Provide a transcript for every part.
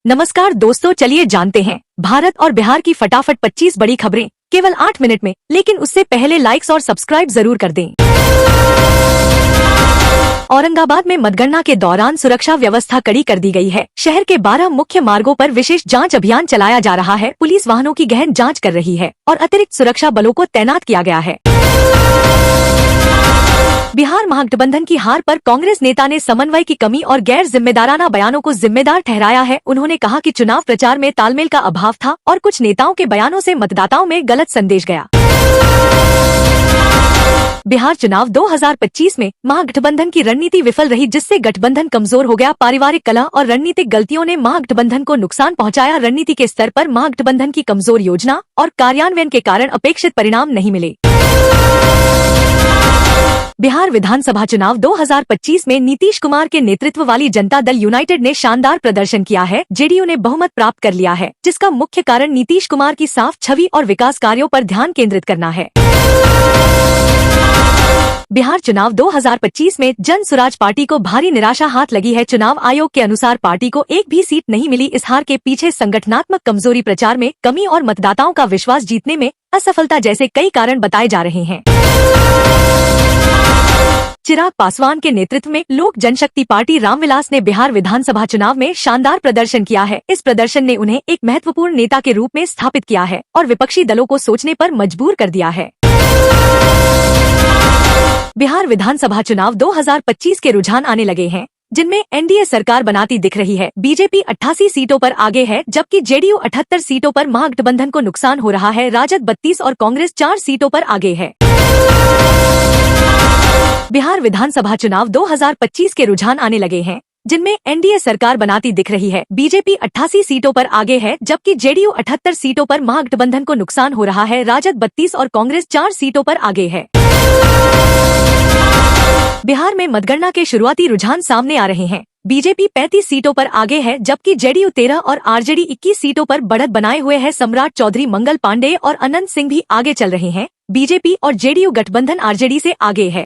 नमस्कार दोस्तों, चलिए जानते हैं भारत और बिहार की फटाफट 25 बड़ी खबरें केवल 8 मिनट में। लेकिन उससे पहले लाइक्स और सब्सक्राइब जरूर कर दें। औरंगाबाद में मतगणना के दौरान सुरक्षा व्यवस्था कड़ी कर दी गई है। शहर के 12 मुख्य मार्गों पर विशेष जांच अभियान चलाया जा रहा है। पुलिस वाहनों की गहन जांच कर रही है और अतिरिक्त सुरक्षा बलों को तैनात किया गया है। बिहार महागठबंधन की हार पर कांग्रेस नेता ने समन्वय की कमी और गैर जिम्मेदाराना बयानों को जिम्मेदार ठहराया है। उन्होंने कहा कि चुनाव प्रचार में तालमेल का अभाव था और कुछ नेताओं के बयानों से मतदाताओं में गलत संदेश गया। बिहार चुनाव 2025 में महागठबंधन की रणनीति विफल रही, जिससे गठबंधन कमजोर हो गया। पारिवारिक कलह और रणनीतिक गलतियों ने महागठबंधन को नुकसान पहुंचाया। रणनीति के स्तर पर महागठबंधन की कमजोर योजना और कार्यान्वयन के कारण अपेक्षित परिणाम नहीं मिले। बिहार विधानसभा चुनाव 2025 में नीतीश कुमार के नेतृत्व वाली जनता दल यूनाइटेड ने शानदार प्रदर्शन किया है। जेडीयू ने बहुमत प्राप्त कर लिया है, जिसका मुख्य कारण नीतीश कुमार की साफ छवि और विकास कार्यों पर ध्यान केंद्रित करना है। बिहार चुनाव 2025 में जन सुराज पार्टी को भारी निराशा हाथ लगी है। चुनाव आयोग के अनुसार पार्टी को एक भी सीट नहीं मिली। इस हार के पीछे संगठनात्मक कमजोरी, प्रचार में कमी और मतदाताओं का विश्वास जीतने में असफलता जैसे कई कारण बताए जा रहे हैं। चिराग पासवान के नेतृत्व में लोक जनशक्ति पार्टी रामविलास ने बिहार विधानसभा चुनाव में शानदार प्रदर्शन किया है। इस प्रदर्शन ने उन्हें एक महत्वपूर्ण नेता के रूप में स्थापित किया है और विपक्षी दलों को सोचने पर मजबूर कर दिया है। बिहार विधानसभा चुनाव 2025 के रुझान आने लगे हैं, जिनमें एनडीए सरकार बनाती दिख रही है। बीजेपी 88 सीटों पर आगे है, जबकि जेडीयू 78 सीटों पर महागठबंधन को नुकसान हो रहा है। राजद 32 और कांग्रेस 4 सीटों पर आगे है। बिहार विधानसभा चुनाव 2025 के रुझान आने लगे हैं, जिनमें एनडीए सरकार बनाती दिख रही है। बीजेपी 88 सीटों पर आगे है, जबकि जेडीयू 78 सीटों पर महागठबंधन को नुकसान हो रहा है। राजद 32 और कांग्रेस 4 सीटों पर आगे है। बिहार में मतगणना के शुरुआती रुझान सामने आ रहे हैं। बीजेपी 35 सीटों पर आगे है, जबकि जेडीयू 13 और आरजेडी 21 सीटों पर बढ़त बनाए हुए है। सम्राट चौधरी, मंगल पांडे और अनंत सिंह भी आगे चल रहे हैं। बीजेपी और जेडीयू गठबंधन आरजेडी से आगे है।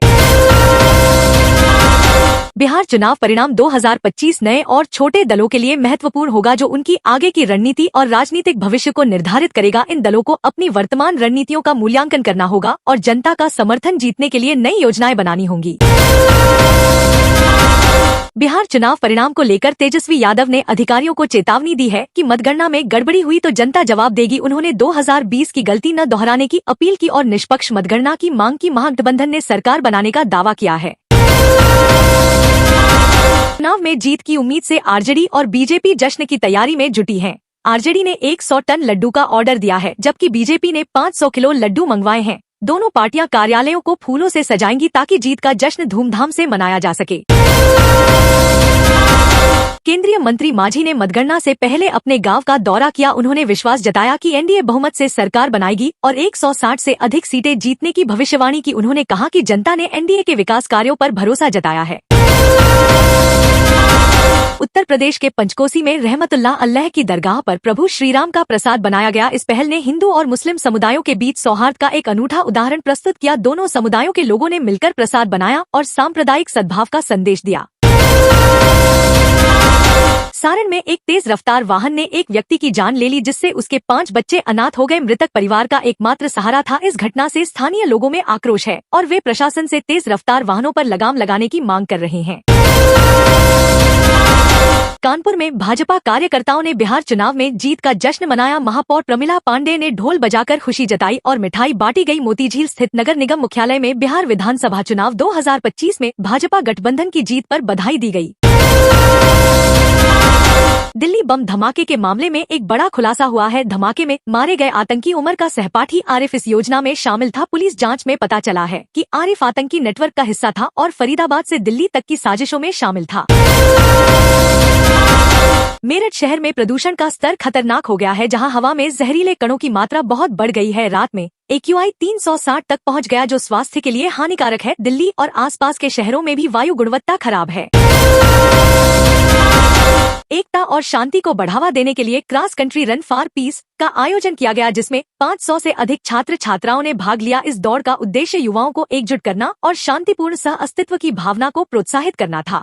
बिहार चुनाव परिणाम 2025 नए और छोटे दलों के लिए महत्वपूर्ण होगा, जो उनकी आगे की रणनीति और राजनीतिक भविष्य को निर्धारित करेगा। इन दलों को अपनी वर्तमान रणनीतियों का मूल्यांकन करना होगा और जनता का समर्थन जीतने के लिए नई योजनाएं बनानी होंगी। बिहार चुनाव परिणाम को लेकर तेजस्वी यादव ने अधिकारियों को चेतावनी दी है कि मतगणना में गड़बड़ी हुई तो जनता जवाब देगी। उन्होंने 2020 की गलती न दोहराने की अपील की और निष्पक्ष मतगणना की मांग की। महागठबंधन ने सरकार बनाने का दावा किया है। चुनाव में जीत की उम्मीद से आरजेडी और बीजेपी जश्न की तैयारी में जुटी हैं। आरजेडी ने 100 टन लड्डू का ऑर्डर दिया है, जबकि बीजेपी ने 500 किलो लड्डू मंगवाए हैं। दोनों पार्टियां कार्यालयों को फूलों से सजाएंगी ताकि जीत का जश्न धूमधाम से मनाया जा सके। केंद्रीय मंत्री मांझी ने मतगणना से पहले अपने गांव का दौरा किया। उन्होंने विश्वास जताया कि एनडीए बहुमत से सरकार बनाएगी और 160 से अधिक सीटें जीतने की भविष्यवाणी की। उन्होंने कहा कि जनता ने एनडीए के विकास कार्यों पर भरोसा जताया है। उत्तर प्रदेश के पंचकोसी में रहमतुल्लाह अल्लाह की दरगाह पर प्रभु श्रीराम का प्रसाद बनाया गया। इस पहल ने हिंदू और मुस्लिम समुदायों के बीच सौहार्द का एक अनूठा उदाहरण प्रस्तुत किया। दोनों समुदायों के लोगों ने मिलकर प्रसाद बनाया और सांप्रदायिक सद्भाव का संदेश दिया। सारण में एक तेज रफ्तार वाहन ने एक व्यक्ति की जान ले ली, जिससे उसके 5 बच्चे अनाथ हो गए। मृतक परिवार का एकमात्र सहारा था। इस घटना से स्थानीय लोगों में आक्रोश है और वे प्रशासन से तेज रफ्तार वाहनों पर लगाम लगाने की मांग कर रहे हैं। कानपुर में भाजपा कार्यकर्ताओं ने बिहार चुनाव में जीत का जश्न मनाया। महापौर प्रमिला पांडे ने ढोल बजाकर खुशी जताई और मिठाई बांटी गई। मोतीझील स्थित नगर निगम मुख्यालय में बिहार विधानसभा चुनाव 2025 में भाजपा गठबंधन की जीत पर बधाई दी गई। दिल्ली बम धमाके के मामले में एक बड़ा खुलासा हुआ है। धमाके में मारे गए आतंकी उमर का सहपाठी आरिफ इस योजना में शामिल था। पुलिस जांच में पता चला है कि आरिफ आतंकी नेटवर्क का हिस्सा था और फरीदाबाद से दिल्ली तक की साजिशों में शामिल था। मेरठ शहर में प्रदूषण का स्तर खतरनाक हो गया है, जहां हवा में जहरीले कणों की मात्रा बहुत बढ़ गई है। रात में AQI 360 तक पहुंच गया, जो स्वास्थ्य के लिए हानिकारक है। दिल्ली और आसपास के शहरों में भी वायु गुणवत्ता खराब है। एकता और शांति को बढ़ावा देने के लिए cross country run for piece का आयोजन किया गया, जिसमें 500 से अधिक छात्र छात्राओं ने भाग लिया। इस दौड़ का उद्देश्य युवाओं को एकजुट करना और शांतिपूर्ण सह अस्तित्व की भावना को प्रोत्साहित करना था।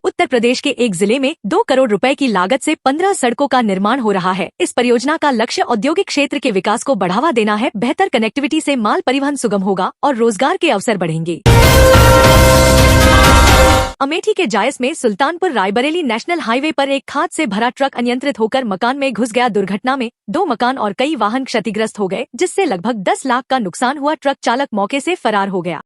उत्तर प्रदेश के एक जिले में 2 करोड़ रुपए की लागत से 15 सड़कों का निर्माण हो रहा है। इस परियोजना का लक्ष्य औद्योगिक क्षेत्र के विकास को बढ़ावा देना है। बेहतर कनेक्टिविटी से माल परिवहन सुगम होगा और रोजगार के अवसर बढ़ेंगे। अमेठी के जायस में सुल्तानपुर रायबरेली नेशनल हाईवे पर एक खाद से भरा ट्रक अनियंत्रित होकर मकान में घुस गया। दुर्घटना में 2 मकान और कई वाहन क्षतिग्रस्त हो गए, जिससे लगभग 10 लाख का नुकसान हुआ। ट्रक चालक मौके से फरार हो गया।